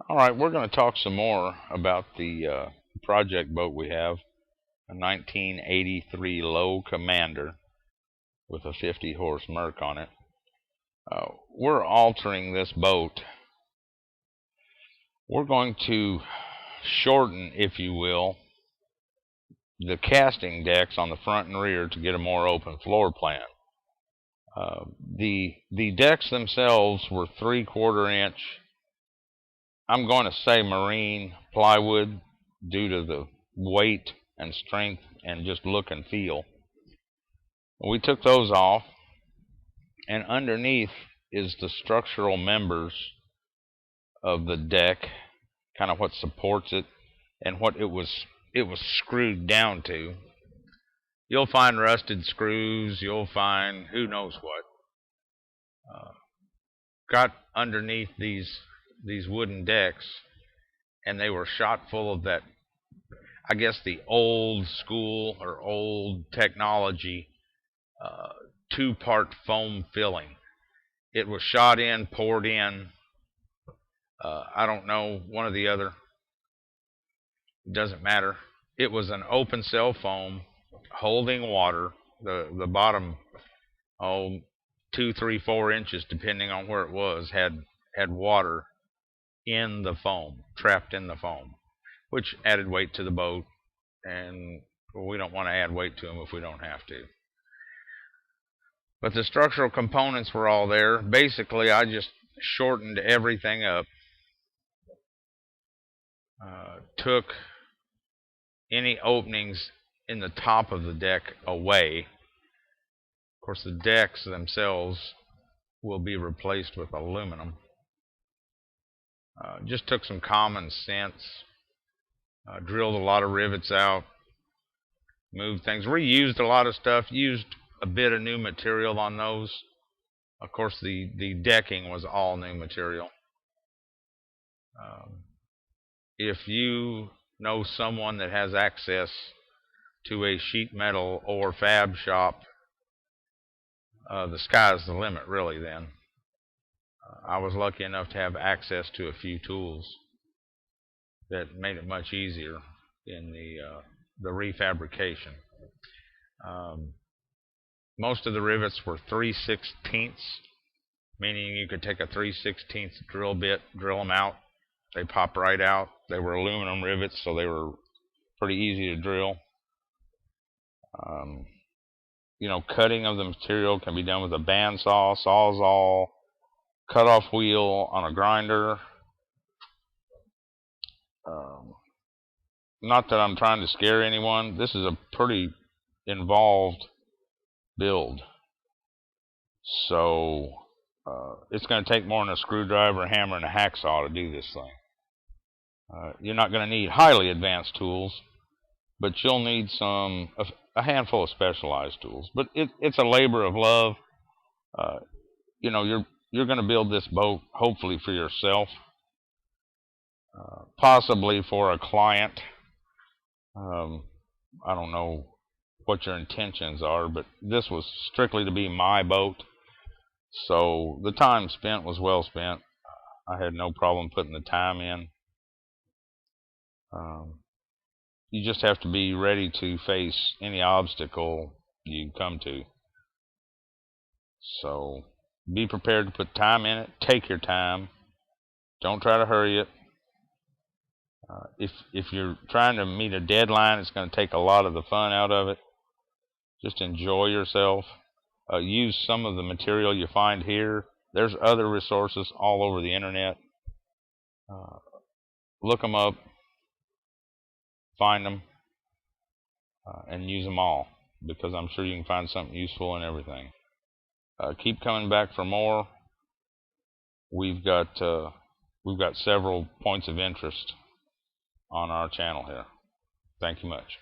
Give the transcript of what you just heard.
All right, we're going to talk some more about the project boat we have, a 1983 Low Commander with a 50 horse Merc on it. We're altering this boat. We're going to shorten, if you will, the casting decks on the front and rear to get a more open floor plan. The decks themselves were 3/4 inch. I'm going to say marine plywood due to the weight and strength and just look and feel. We took those off, and underneath is the structural members of the deck, kind of what supports it and what it was screwed down to. You'll find rusted screws, you'll find who knows what. Got underneath these wooden decks, and they were shot full of that, I guess, the old school or old technology two-part foam filling. It was shot in, poured in, I don't know, one or the other. It doesn't matter. It was an open cell foam holding water. The bottom, 2, 3, 4 inches, depending on where it was, had water in the foam, trapped in the foam, which added weight to the boat, and we don't want to add weight to them if we don't have to. But the structural components were all there. Basically, I just shortened everything up, took any openings in the top of the deck away. Of course, the decks themselves will be replaced with aluminum. Just took some common sense, drilled a lot of rivets out, moved things, reused a lot of stuff, used a bit of new material on those. Of course, the decking was all new material. If you know someone that has access to a sheet metal or fab shop, the sky's the limit, really, then. I was lucky enough to have access to a few tools that made it much easier in the refabrication. Most of the rivets were 3/16, meaning you could take a 3/16 drill bit, drill them out. They pop right out. They were aluminum rivets, so they were pretty easy to drill. Cutting of the material can be done with a bandsaw, sawzall, cut-off wheel on a grinder. Not that I'm trying to scare anyone. This is a pretty involved build. So it's going to take more than a screwdriver, a hammer, and a hacksaw to do this thing. You're not going to need highly advanced tools, but you'll need a handful of specialized tools. But it's a labor of love. You're going to build this boat hopefully for yourself, possibly for a client. I don't know what your intentions are, but this was strictly to be my boat. So the time spent was well spent. I had no problem putting the time in. You just have to be ready to face any obstacle you come to. So be prepared to put time in it. Take your time. Don't try to hurry it. If you're trying to meet a deadline, it's going to take a lot of the fun out of it. Just enjoy yourself. Use some of the material you find here. There's other resources all over the internet. Look them up, find them, and use them all, because I'm sure you can find something useful in everything. Keep coming back for more. We've got several points of interest on our channel here. Thank you much.